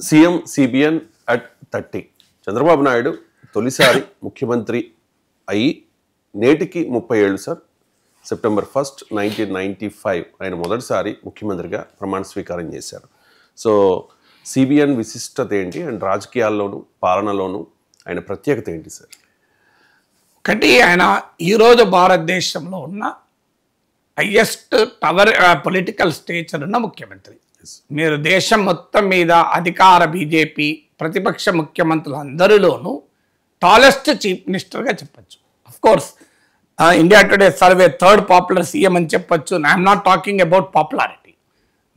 CM CBN at 30. Chandrababu Naidu తొలిసారి ముఖ్యమంత్రి అయ్యి నేటికి 30 ఏళ్ళు సార్. సెప్టెంబర్ 1, 1995 ఆయన మొదటిసారి ముఖ్యమంత్రిగా ప్రమాణ స్వీకారం చేశారు. సో సిబిఎన్ విశిష్టత ఏంటి అండ్ రాజకీయాల్లోనూ పాలనలోనూ ఆయన ప్రత్యేకత ఏంటి సార్? ఒకటి, ఆయన ఈరోజు భారతదేశంలో ఉన్న హైయెస్ట్ పొలిటికల్ స్టేచర్ ఉన్న ముఖ్యమంత్రి. మీరు దేశం మొత్తం మీద అధికార బీజేపీ ప్రతిపక్ష ముఖ్యమంత్రులు అందరిలోనూ టాలెస్ట్ చీఫ్ మినిస్టర్గా చెప్పచ్చు. Of course India today survey third popular CM అని చెప్పచ్చు. I'm not talking about popularity,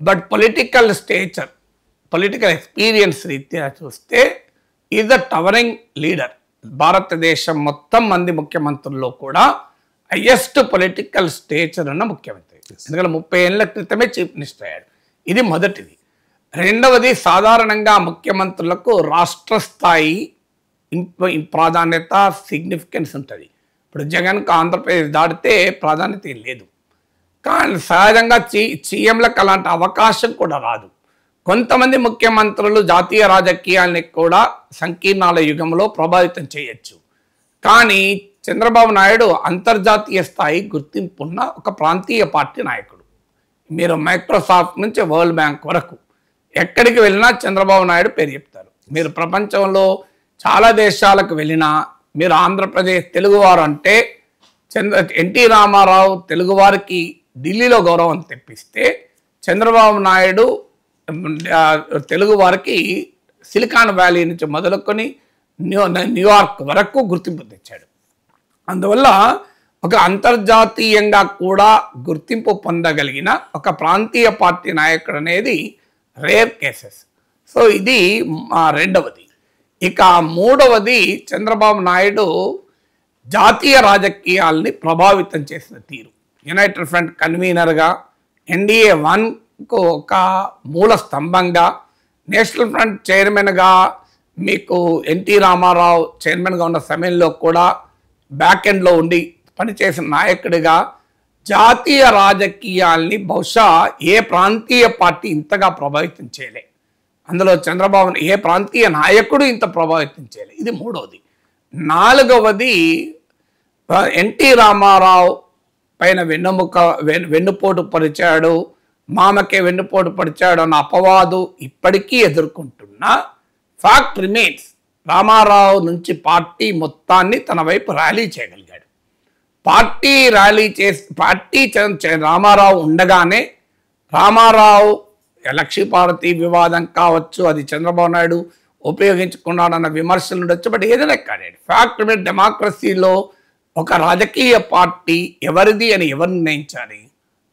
but political stature, political experience రీత్యా చూస్తే ఈజ్ ద టవరింగ్ లీడర్. భారతదేశం మొత్తం మంది ముఖ్యమంత్రుల్లో కూడా హైయెస్ట్ పొలిటికల్ స్టేచర్ ఉన్న ముఖ్యమంత్రి. ఎందుకంటే 30 ఏళ్ల క్రితమే చీఫ్ మినిస్టర్ అయ్యాడు. ఇది మొదటిది. రెండవది, సాధారణంగా ముఖ్యమంత్రులకు రాష్ట్ర స్థాయి ప్రాధాన్యత సిగ్నిఫికెన్స్ ఉంటుంది. ఇప్పుడు జగన్కు ఆంధ్రప్రదేశ్ దాటితే ప్రాధాన్యత ఏం లేదు. కానీ సహజంగా సీఎంలకు అలాంటి అవకాశం కూడా రాదు. కొంతమంది ముఖ్యమంత్రులు జాతీయ రాజకీయాల్ని కూడా సంకీర్ణాల యుగంలో ప్రభావితం చేయొచ్చు. కానీ చంద్రబాబు నాయుడు అంతర్జాతీయ స్థాయి గుర్తింపున్న ఒక ప్రాంతీయ పార్టీ నాయకుడు. మీరు మైక్రోసాఫ్ట్ నుంచి వరల్డ్ బ్యాంక్ వరకు ఎక్కడికి వెళ్ళినా చంద్రబాబు నాయుడు పేరు చెప్తారు. మీరు ప్రపంచంలో చాలా దేశాలకు వెళ్ళినా మీరు ఆంధ్రప్రదేశ్ తెలుగువారు అంటే ఎన్టీ రామారావు తెలుగువారికి ఢిల్లీలో గౌరవం తెప్పిస్తే చంద్రబాబు నాయుడు తెలుగువారికి సిలికాన్ వ్యాలీ నుంచి మొదలుకొని న్యూయార్క్ వరకు గుర్తింపు తెచ్చాడు. అందువల్ల ఒక అంతర్జాతీయంగా కూడా గుర్తింపు పొందగలిగిన ఒక ప్రాంతీయ పార్టీ నాయకుడు అనేది రేర్ కేసెస్. సో ఇది రెండవది. ఇక మూడవది, చంద్రబాబు నాయుడు జాతీయ రాజకీయాల్ని ప్రభావితం చేసిన తీరు. యునైటెడ్ ఫ్రంట్ కన్వీనర్గా, ఎన్డీఏ 1కు ఒక మూల స్తంభంగా, నేషనల్ ఫ్రంట్ చైర్మన్గా మీకు ఎన్టీ రామారావు చైర్మన్గా ఉన్న సమయంలో కూడా బ్యాక్ ఎండ్లో ఉండి పనిచేసిన నాయకుడిగా జాతీయ రాజకీయాల్ని బహుశా ఏ ప్రాంతీయ పార్టీ ఇంతగా ప్రభావితం చేయలే. అందులో చంద్రబాబు ఏ ప్రాంతీయ నాయకుడు ఇంత ప్రభావితం చేయలే. ఇది మూడవది. నాలుగవది, ఎన్టీ రామారావు పైన వెన్నుపోటు పరిచాడు, మామకే వెన్నుపోటు పరిచాడు అన్న అపవాదు ఇప్పటికీ ఎదుర్కొంటున్న ఫ్యాక్ట్ రిమైన్స్. రామారావు నుంచి పార్టీ మొత్తాన్ని తన వైపు ర్యాలీ చేయగలిగాడు. పార్టీ రామారావు ఉండగానే రామారావు లక్ష్మీపార్వతి వివాదం కావచ్చు, అది చంద్రబాబు నాయుడు ఉపయోగించుకున్నాడన్న విమర్శలు ఉండొచ్చు, బట్ ఏదైనా కానీ ఫ్యాక్ట్ డెమోక్రసీలో ఒక రాజకీయ పార్టీ ఎవరిది అని ఎవరు నిర్ణయించాలి?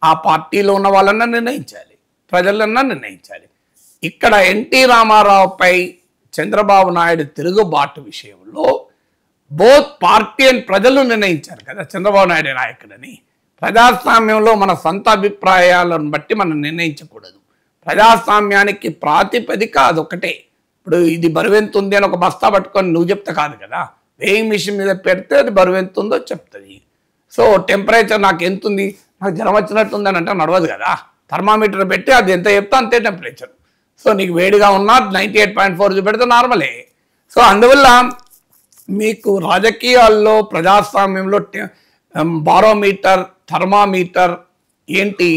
ఆ పార్టీలో ఉన్న వాళ్ళన్నా నిర్ణయించాలి, ప్రజలన్నా నిర్ణయించాలి. ఇక్కడ ఎన్టీ రామారావుపై చంద్రబాబు నాయుడు తిరుగుబాటు విషయంలో బోత్ పార్టీ అండ్ ప్రజలు నిర్ణయించారు కదా చంద్రబాబు నాయుడు నాయకుడని. ప్రజాస్వామ్యంలో మన సొంత అభిప్రాయాలను బట్టి మనం నిర్ణయించకూడదు. ప్రజాస్వామ్యానికి ప్రాతిపదిక అదొకటే. ఇప్పుడు ఇది బరువెంతుంది అని ఒక బస్తా పట్టుకొని నువ్వు చెప్తే కాదు కదా, వేయింగ్ మిషన్ మీద పెడితే అది బరువెంతుందో చెప్తుంది. సో టెంపరేచర్ నాకు ఎంతుంది, నాకు జ్వరం వచ్చినట్టుంది అని అంటే నడవదు కదా. థర్మామీటర్ పెట్టి అది ఎంత చెప్తా అంతే టెంపరేచర్. సో నీకు వేడిగా ఉన్నా 98.4 చూపెడితే నార్మలే. సో అందువల్ల మీకు రాజకీయాల్లో ప్రజాస్వామ్యంలో బారోమీటర్, థర్మామీటర్ ఏంటి?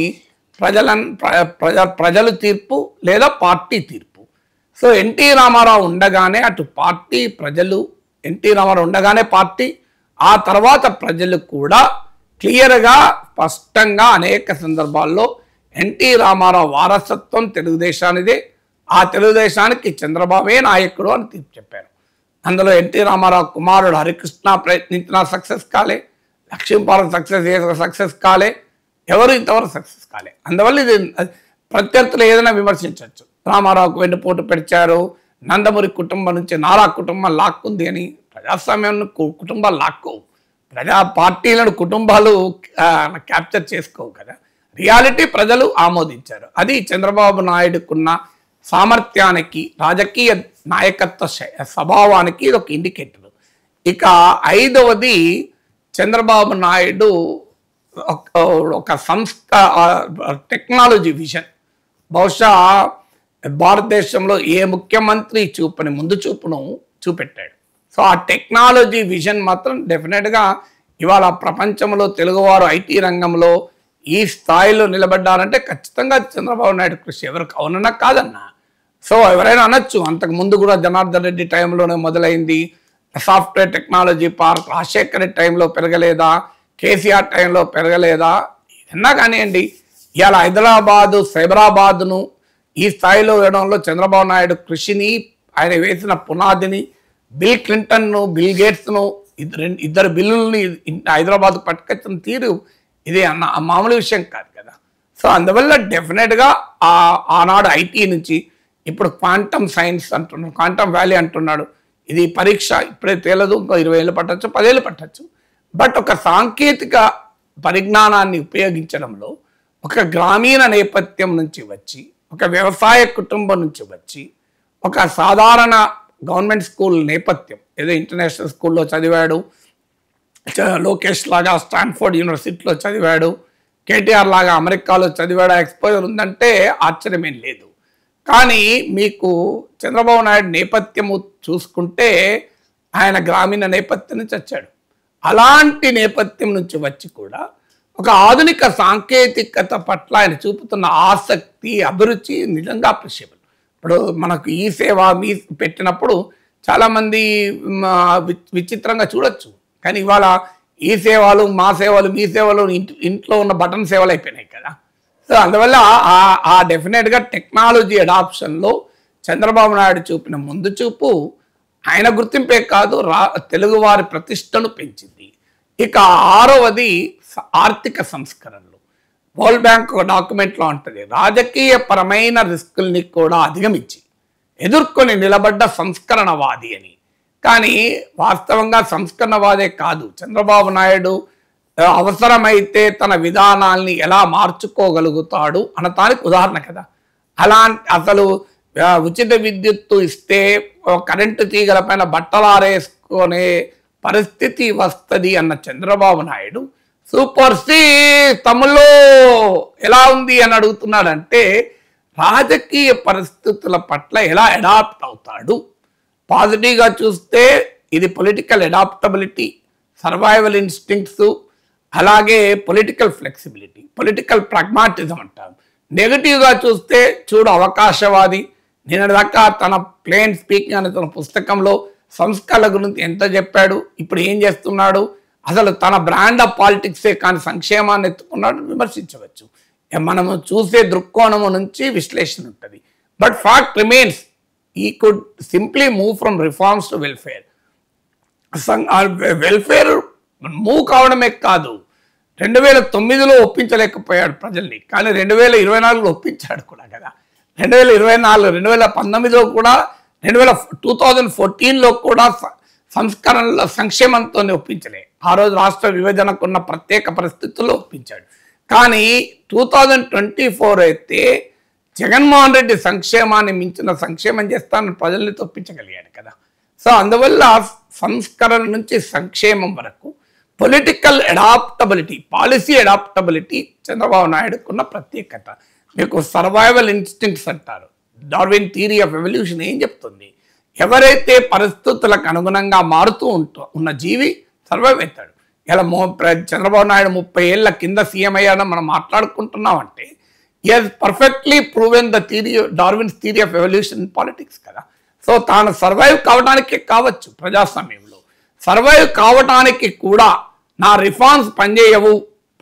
ప్రజలు తీర్పు లేదా పార్టీ తీర్పు. సో ఎన్టీ రామారావు ఉండగానే అటు పార్టీ, ప్రజలు, ఎన్టీ రామారావు ఉండగానే పార్టీ, ఆ తర్వాత ప్రజలు కూడా క్లియర్గా స్పష్టంగా అనేక సందర్భాల్లో ఎన్టీ రామారావు వారసత్వం తెలుగుదేశానిదే, ఆ తెలుగుదేశానికి చంద్రబాబే నాయకుడు అని తీర్పు చెప్పారు. అందులో ఎన్టీ రామారావు కుమారుడు హరికృష్ణ ప్రయత్నించినా సక్సెస్ కాలే, లక్ష్మీపార్వతి సక్సెస్ కాలే, ఎవరు ఇంతవరకు సక్సెస్ కాలే. అందువల్ల ఇది ప్రత్యర్థులు ఏదైనా విమర్శించవచ్చు. రామారావుకు వెన్నుపోటు పెడిచారు, నందమూరి కుటుంబం నుంచి నారా కుటుంబం లాక్కుంది అని. ప్రజాస్వామ్యాన్ని కుటుంబాలు లాక్కోవు, పార్టీలను కుటుంబాలు క్యాప్చర్ చేసుకోవు కదా. రియాలిటీ ప్రజలు ఆమోదించారు. అది చంద్రబాబు నాయుడుకున్న సామర్థ్యానికి, రాజకీయ నాయకత్వ స్వభావానికి ఇది ఒక ఇండికేటర్. ఇక ఐదవది, చంద్రబాబు నాయుడు ఒక సంస్థ టెక్నాలజీ విజన్. బహుశా భారతదేశంలో ఏ ముఖ్యమంత్రి చూపని ముందు చూపును చూపెట్టాడు. సో ఆ టెక్నాలజీ విజన్ మాత్రం డెఫినెట్గా ఇవాళ ప్రపంచంలో తెలుగువారు ఐటీ రంగంలో ఈ స్థాయిలో నిలబడ్డారంటే ఖచ్చితంగా చంద్రబాబు నాయుడు కృషి. ఎవరికి అవునన్నా కాదన్నా. సో ఎవరైనా అనొచ్చు అంతకు ముందు కూడా జనార్దన్ రెడ్డి టైంలోనే మొదలైంది, software technology park Rajasekhar Reddy టైంలో పెరగలేదా, కేసీఆర్ టైంలో పెరగలేదా, ఎన్నా కానివ్వండి. ఇవాళ హైదరాబాదు సైబరాబాద్ను ఈ స్థాయిలో వేయడంలో చంద్రబాబు నాయుడు కృషిని, ఆయన వేసిన పునాదిని, బిల్ క్లింటన్ను బిల్ గేట్స్ను ఇద్దరు బిల్లుల్ని హైదరాబాద్ పట్టుకొచ్చిన తీరు ఇది మామూలు విషయం కాదు కదా. సో అందువల్ల డెఫినెట్గా ఆనాడు ఐటీ నుంచి ఇప్పుడు క్వాంటమ్ సైన్స్ అంటున్నాడు, క్వాంటమ్ వ్యాలీ అంటున్నాడు. ఇది పరీక్ష ఇప్పుడే తేలదు, ఇంకో 20 ఏళ్ళు పట్టచ్చు, 10 ఏళ్ళు పట్టచ్చు. బట్ ఒక సాంకేతిక పరిజ్ఞానాన్ని ఉపయోగించడంలో ఒక గ్రామీణ నేపథ్యం నుంచి వచ్చి, ఒక వ్యవసాయ కుటుంబం నుంచి వచ్చి, ఒక సాధారణ గవర్నమెంట్ స్కూల్ నేపథ్యం, ఏదో ఇంటర్నేషనల్ స్కూల్లో చదివాడు, లోకేష్ లాగా స్టాన్ఫోర్డ్ యూనివర్సిటీలో చదివాడు, కేటీఆర్ లాగా అమెరికాలో చదివాడు, ఎక్స్పోజర్ ఉందంటే ఆశ్చర్యమేం లేదు. కానీ మీకు చంద్రబాబు నాయుడు నేపథ్యము చూసుకుంటే ఆయన గ్రామీణ నేపథ్యం నుంచి వచ్చాడు. అలాంటి నేపథ్యం నుంచి వచ్చి కూడా ఒక ఆధునిక సాంకేతికత పట్ల ఆయన చూపుతున్న ఆసక్తి, అభిరుచి నిజంగా అప్రిషియబుల్. ఇప్పుడు మనకు ఈ సేవ మీ పెట్టినప్పుడు చాలామంది విచిత్రంగా చూడొచ్చు. కానీ ఇవాళ ఈ సేవలు, మా సేవలు, మీ సేవలు ఇంట్లో ఉన్న బటన్ సేవలు అయిపోయినాయి కదా. సో అందువల్ల ఆ డెఫినెట్గా టెక్నాలజీ అడాప్షన్లో చంద్రబాబు నాయుడు చూపిన ముందు చూపు ఆయన గుర్తింపే కాదు, తెలుగువారి ప్రతిష్టను పెంచింది. ఇక 6వది ఆర్థిక సంస్కరణలు. వరల్డ్ బ్యాంక్ ఒక డాక్యుమెంట్లో ఉంటుంది, రాజకీయపరమైన రిస్కుల్ని కూడా అధిగమించి ఎదుర్కొని నిలబడ్డ సంస్కరణవాది అని. కానీ వాస్తవంగా సంస్కరణవాదే కాదు, చంద్రబాబు నాయుడు అవసరమైతే తన విధానాల్ని ఎలా మార్చుకోగలుగుతాడు అనటానికి ఉదాహరణ కదా. అసలు ఉచిత విద్యుత్తు ఇస్తే కరెంటు తీగల పైన బట్టలారేసుకునే పరిస్థితి వస్తుంది అన్న చంద్రబాబు నాయుడు సూపర్ సి తమిళ్లో ఎలా ఉంది అని అడుగుతున్నాడంటే రాజకీయ పరిస్థితుల పట్ల ఎలా అడాప్ట్ అవుతాడు. పాజిటివ్గా చూస్తే ఇది పొలిటికల్ అడాప్టబిలిటీ, సర్వైవల్ ఇన్స్టింక్ట్స్, అలాగే పొలిటికల్ ఫ్లెక్సిబిలిటీ, పొలిటికల్ ప్రాగ్మాటిజం అంటారు. నెగటివ్గా చూస్తే చూడు అవకాశవాది. నిన్నదాకా తన ప్లేన్ స్పీకింగ్ అనే తన పుస్తకంలో సంస్కరణల గురించి ఎంత చెప్పాడు, ఇప్పుడు ఏం చేస్తున్నాడు, అసలు తన బ్రాండ్ ఆఫ్ పాలిటిక్సే కానీ సంక్షేమాన్ని ఎత్తుకున్నాడు విమర్శించవచ్చు. మనము చూసే దృక్కోణము నుంచి విశ్లేషణ ఉంటుంది. బట్ ఫ్యాక్ట్ రిమైన్స్, ఈ could simply move from reforms to welfare. Welfare move కావడమే కాదు, 2009లో ఒప్పించలేకపోయాడు ప్రజల్ని, కానీ 2024లో ఒప్పించాడు కూడా కదా. 2024, 2019లో కూడా, 2014లో కూడా సంస్కరణల సంక్షేమంతో ఒప్పించలే. ఆ రోజు రాష్ట్ర విభజనకున్న ప్రత్యేక పరిస్థితుల్లో ఒప్పించాడు. కానీ 2024 అయితే జగన్మోహన్ రెడ్డి సంక్షేమాన్ని మించిన సంక్షేమం చేస్తానని ప్రజల్ని తప్పించగలిగాడు కదా. సో అందువల్ల సంస్కరణ నుంచి సంక్షేమం వరకు political adaptability, policy adaptability Chandrababu నాయుడుకున్న ప్రత్యేకత. మీకు సర్వైవల్ ఇన్స్టింక్ట్స్ అంటారు. డార్విన్ థియరీ ఆఫ్ ఎవల్యూషన్ ఏం చెప్తుంది? ఎవరైతే పరిస్థితులకు అనుగుణంగా మారుతూ ఉన్న జీవి సర్వైవ్ అవుతాడు. ఇలా చంద్రబాబు నాయుడు 30 ఏళ్ల కింద సీఎం అయ్యాడని మనం మాట్లాడుకుంటున్నామంటే he has perfectly proven the theory, Darwin's theory of evolution in politics కదా. సో తాను సర్వైవ్ కావడానికే కావచ్చు, ప్రజాస్వామ్యంలో సర్వైవ్ కావడానికి కూడా నా రిఫార్మ్స్ పనిచేయవు,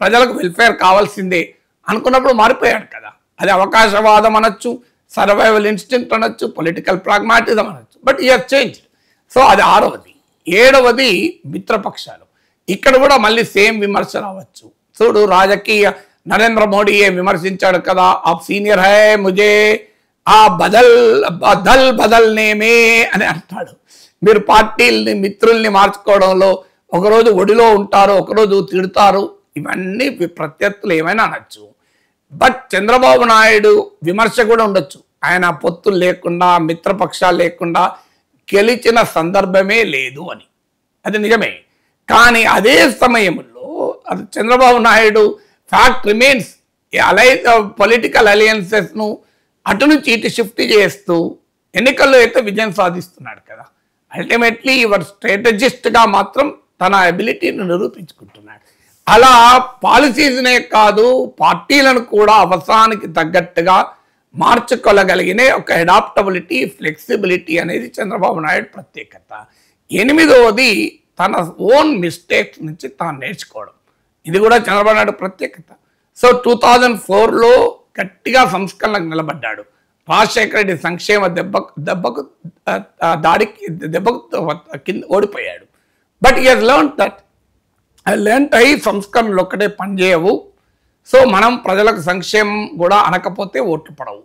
ప్రజలకు వెల్ఫేర్ కావాల్సిందే అనుకున్నప్పుడు మారిపోయాడు కదా. అది అవకాశవాదం అనొచ్చు, సర్వైవల్ ఇన్స్టింక్ట్ అనొచ్చు, పొలిటికల్ ప్రాగ్మాటిజం అనొచ్చు. But he has changed. So అది 6వది. 7వది మిత్రపక్షాలు. ఇక్కడ కూడా మళ్ళీ సేమ్ విమర్శ రావచ్చు. చూడు, రాజకీయ నరేంద్ర మోడీయే విమర్శించాడు కదా, ఆప్ సీనియర్ హై ముజే ఆ బదల్నేమే అని అంటాడు. మీరు పార్టీల్ని, మిత్రుల్ని మార్చుకోవడంలో ఒకరోజు ఒడిలో ఉంటారు, ఒకరోజు తిడతారు, ఇవన్నీ ప్రత్యర్థులు ఏమైనా అనొచ్చు. బట్ చంద్రబాబు నాయుడు విమర్శ కూడా ఉండొచ్చు. ఆయన పొత్తులు లేకుండా, మిత్రపక్షాలు లేకుండా గెలిచిన సందర్భమే లేదు అని, అది నిజమే. కానీ అదే సమయంలో Chandrababu Naidu fact remains political అలయన్సెస్ను అటు నుంచి ఇటు షిఫ్ట్ చేస్తూ ఎన్నికల్లో అయితే విజయం సాధిస్తున్నాడు కదా. అల్టిమేట్లీ యువర్ స్ట్రాటజిస్ట్గా మాత్రం తన అబిలిటీని నిరూపించుకుంటున్నాడు. అలా పాలసీస్నే కాదు పార్టీలను కూడా అవసరానికి తగ్గట్టుగా మార్చుకోగలిగిన ఒక అడాప్టబిలిటీ, ఫ్లెక్సిబిలిటీ అనేది చంద్రబాబు నాయుడు ప్రత్యేకత. 8వది తన ఓన్ మిస్టేక్స్ నుంచి తాను నేర్చుకోవడం, ఇది కూడా చంద్రబాబు నాయుడు ప్రత్యేకత. సో 2004లో గట్టిగా సంస్కరణకు నిలబడ్డాడు. రాజశేఖర రెడ్డి సంక్షేమ దెబ్బకు కింద ఓడిపోయాడు. But he has learned that అయి సంస్కరణలు ఒక్కటే పనిచేయవు. సో మనం ప్రజలకు సంక్షేమం కూడా అనకపోతే ఓట్లు పడవు.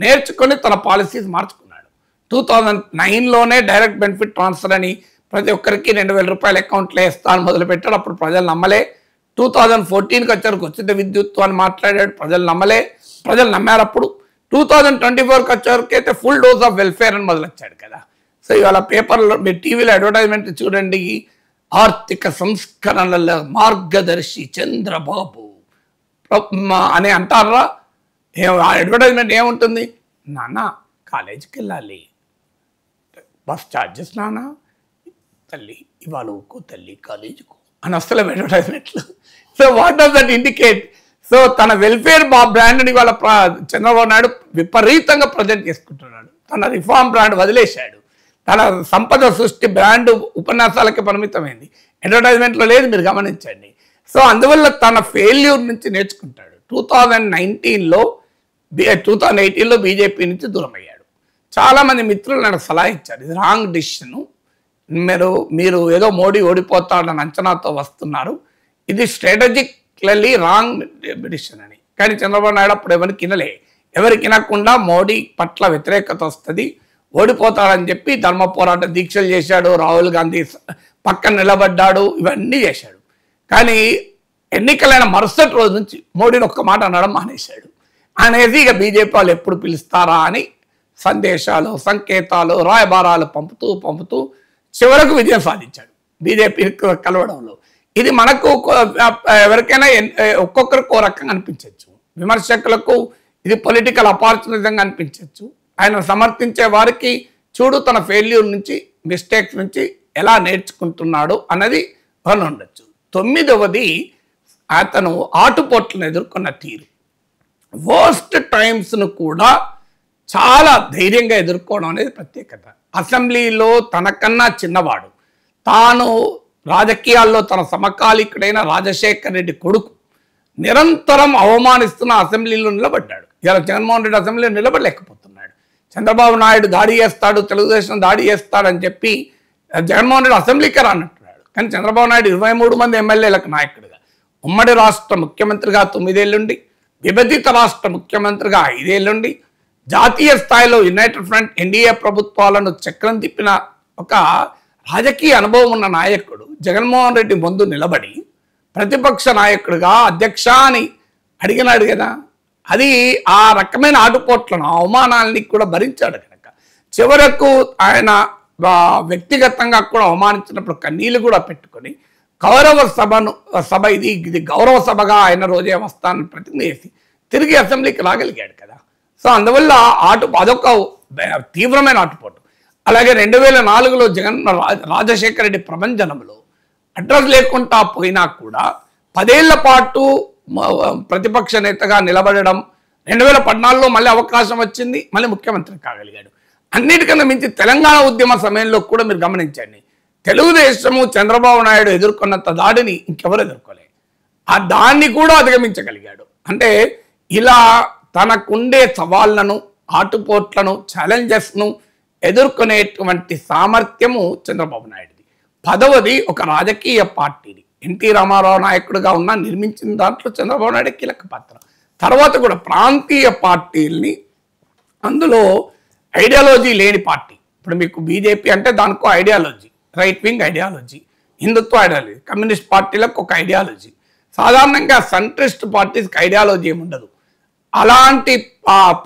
నేర్చుకొని తన పాలసీస్ మార్చుకున్నాడు. 2009లోనే డైరెక్ట్ బెనిఫిట్ ట్రాన్స్ఫర్ అని ప్రతి ఒక్కరికి 2000 రూపాయల అకౌంట్లో వేస్తాను మొదలుపెట్టాడు. అప్పుడు ప్రజలు నమ్మలే. 2014కి వచ్చారు ఉచిత విద్యుత్ అని మాట్లాడాడు, ప్రజలు నమ్మలే. ప్రజలు నమ్మారు. అప్పుడు 2024కి వచ్చేవరకు అయితే ఫుల్ డోస్ ఆఫ్ వెల్ఫేర్ అని మొదలొచ్చాడు కదా. సో ఇవాళ పేపర్లో మీరు టీవీలో అడ్వర్టైజ్మెంట్ చూడండి, ఆర్థిక సంస్కరణల మార్గదర్శి చంద్రబాబు అని అంటారా? అడ్వర్టైజ్మెంట్ ఏముంటుంది? నాన్న కాలేజీకి వెళ్ళాలి, బస్ ఛార్జెస్ నాన్న, తల్లి ఇవాళ ఊకో తల్లి కాలేజీకు అని అసలు అడ్వర్టైజ్మెంట్లు. So what does that indicate? So తన వెల్ఫేర్ బ్రాండ్ని వాళ్ళ చంద్రబాబు నాయుడు విపరీతంగా ప్రజెంట్ చేసుకుంటున్నాడు. తన రిఫార్మ్ బ్రాండ్ వదిలేశాడు. తన సంపద సృష్టి బ్రాండ్ ఉపన్యాసాలకి పరిమితమైంది, అడ్వర్టైజ్మెంట్లో లేదు, మీరు గమనించండి. సో అందువల్ల తన ఫెయిల్యూర్ నుంచి నేర్చుకుంటాడు. 2018లో బీజేపీ నుంచి దూరం అయ్యాడు. చాలామంది మిత్రులు నాకు సలహా ఇచ్చారు, ఇది రాంగ్ డిసిషను, మీరు ఏదో మోడీ ఓడిపోతాడని అంచనాతో వస్తున్నారు, ఇది స్ట్రాటజికల్లీ రాంగ్ డిసిషన్ అని. కానీ చంద్రబాబు నాయుడు అప్పుడు ఎవరికి వినకుండా మోడీ పట్ల వ్యతిరేకత వస్తుంది, ఓడిపోతాడని చెప్పి ధర్మ పోరాట దీక్షలు చేశాడు, రాహుల్ గాంధీ పక్కన నిలబడ్డాడు, ఇవన్నీ చేశాడు. కానీ ఎన్నికలైన మరుసటి రోజు నుంచి మోడీని ఒక్క మాట అనడం మానేశాడు. అనేది ఇక బీజేపీ వాళ్ళు ఎప్పుడు పిలుస్తారా అని సందేశాలు, సంకేతాలు, రాయబారాలు పంపుతూ చివరకు విజయం సాధించాడు బీజేపీ కలవడంలో. ఇది మనకు ఎవరికైనా ఒక్కొక్కరికి ఓ రకంగా అనిపించవచ్చు. విమర్శకులకు ఇది పొలిటికల్ అపార్చునిజంగా అనిపించవచ్చు. ఆయన సమర్థించే వారికి చూడు తన ఫెయిల్యూర్ నుంచి, మిస్టేక్స్ నుంచి ఎలా నేర్చుకుంటున్నాడు అన్నది అని ఉండొచ్చు. 9వది అతను ఆటుపోట్లను ఎదుర్కొన్న తీరు. వర్స్ట్ టైమ్స్ను కూడా చాలా ధైర్యంగా ఎదుర్కోవడం అనేది ప్రత్యేకత. అసెంబ్లీలో తనకన్నా చిన్నవాడు, తాను రాజకీయాల్లో తన సమకాలీకుడైన రాజశేఖర రెడ్డి కొడుకు నిరంతరం అవమానిస్తున్న అసెంబ్లీలో నిలబడ్డాడు. ఇలా జగన్మోహన్ రెడ్డి అసెంబ్లీలో నిలబడలేకపోతున్నాడు. చంద్రబాబు నాయుడు దాడి చేస్తాడు, తెలుగుదేశం దాడి చేస్తాడని చెప్పి జగన్మోహన్ రెడ్డి అసెంబ్లీకి రానంటున్నాడు. కానీ చంద్రబాబు నాయుడు 23 మంది ఎమ్మెల్యేలకు నాయకుడిగా, ఉమ్మడి రాష్ట్ర ముఖ్యమంత్రిగా 9 ఏళ్ళుండి, విభజిత రాష్ట్ర ముఖ్యమంత్రిగా 5 ఏళ్ళుండి, జాతీయ స్థాయిలో యునైటెడ్ ఫ్రంట్ ఎన్డీఏ ప్రభుత్వాలను చక్రం తిప్పిన ఒక రాజకీయ అనుభవం ఉన్న నాయకుడు జగన్మోహన్ రెడ్డి ముందు నిలబడి ప్రతిపక్ష నాయకుడిగా అధ్యక్ష అని అడిగినాడు కదా. అది ఆ రకమైన ఆటుపోట్లను, అవమానాలని కూడా భరించాడు కనుక చివరకు ఆయన వ్యక్తిగతంగా కూడా అవమానించినప్పుడు కన్నీళ్ళు కూడా పెట్టుకొని గౌరవ సభ ఇది గౌరవ సభగా ఆయన రోజే వస్తానని ప్రతిజ్ఞ చేసి తిరిగి అసెంబ్లీకి రాగలిగాడు కదా. సో అందువల్ల అదొక తీవ్రమైన ఆటుపోటు. అలాగే 2004లో రాజశేఖర రెడ్డి ప్రభంజనంలో అడ్రస్ లేకుండా పోయినా కూడా 10 ఏళ్ల పాటు ప్రతిపక్ష నేతగా నిలబడడం, 2014లో మళ్ళీ అవకాశం వచ్చింది, మళ్ళీ ముఖ్యమంత్రి కాగలిగాడు. అన్నిటికన్నా మించి తెలంగాణ ఉద్యమ సమయంలో కూడా మీరు గమనించండి, తెలుగుదేశము చంద్రబాబు నాయుడు ఎదుర్కొన్నంత దాడిని ఇంకెవరు ఎదుర్కోలే. ఆ దాన్ని కూడా అధిగమించగలిగాడు. అంటే ఇలా తనకుండే సవాళ్లను, ఆటుపోట్లను, ఛాలెంజెస్ను ఎదుర్కొనేటువంటి సామర్థ్యము చంద్రబాబు నాయుడుది. 10వది ఒక రాజకీయ పార్టీని ఎన్టీ రామారావు నాయకుడిగా ఉన్న నిర్మించిన దాంట్లో చంద్రబాబు నాయుడు కీలక పాత్ర. తర్వాత కూడా ప్రాంతీయ పార్టీల్ని, అందులో ఐడియాలజీ లేని పార్టీ, ఇప్పుడు మీకు బీజేపీ అంటే దానికో ఐడియాలజీ, రైట్ వింగ్ ఐడియాలజీ, హిందుత్వ ఐడియాలజీ, కమ్యూనిస్ట్ పార్టీలకు ఒక ఐడియాలజీ, సాధారణంగా సెంట్రిస్ట్ పార్టీస్కి ఐడియాలజీ ఏముండదు. అలాంటి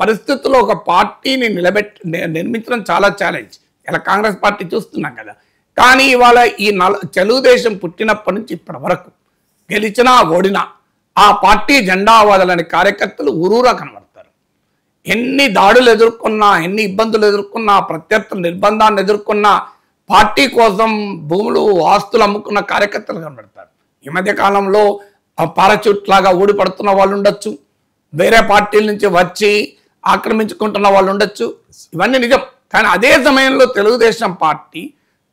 పరిస్థితుల్లో ఒక పార్టీని నిర్మించడం చాలా ఛాలెంజ్. ఇలా కాంగ్రెస్ పార్టీ చూస్తున్నాం కదా. కానీ ఇవాళ ఈ తెలుగుదేశం పుట్టినప్పటి నుంచి ఇప్పటి వరకు గెలిచినా ఓడినా ఆ పార్టీ జెండా వదలని కార్యకర్తలు ఊరూరా కనబడతారు. ఎన్ని దాడులు ఎదుర్కొన్నా, ఎన్ని ఇబ్బందులు ఎదుర్కొన్నా, ప్రత్యర్థుల నిర్బంధాన్ని ఎదుర్కొన్నా, పార్టీ కోసం భూములు ఆస్తులు అమ్ముకున్న కార్యకర్తలు కనబడతారు. ఈ మధ్య కాలంలో పారాచూట్ లాగా ఊడిపడుతున్న వాళ్ళు ఉండొచ్చు, వేరే పార్టీల నుంచి వచ్చి ఆక్రమించుకుంటున్న వాళ్ళు ఉండొచ్చు, ఇవన్నీ నిజం. కానీ అదే సమయంలో తెలుగుదేశం పార్టీ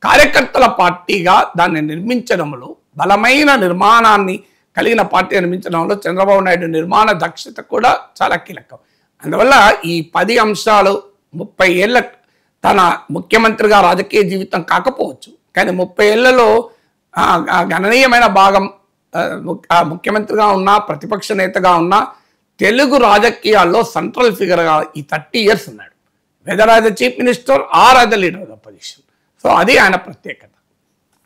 కార్యకర్తల పార్టీగా దాన్ని నిర్మించడంలో, బలమైన నిర్మాణాన్ని కలిగిన పార్టీ నిర్మించడంలో చంద్రబాబు నాయుడు నిర్మాణ దక్షత కూడా చాలా కీలకం. అందువల్ల ఈ 10 అంశాలు 30 ఏళ్ళ తన ముఖ్యమంత్రిగా రాజకీయ జీవితం కాకపోవచ్చు, కానీ 30 ఏళ్లలో గణనీయమైన భాగం ముఖ్యమంత్రిగా ఉన్నా, ప్రతిపక్ష నేతగా ఉన్నా, తెలుగు రాజకీయాల్లో సెంట్రల్ ఫిగర్గా ఈ 30 years ఉన్నాడు. Whether as the chief minister or as the leader of the opposition. So అది ఆయన ప్రత్యేకత.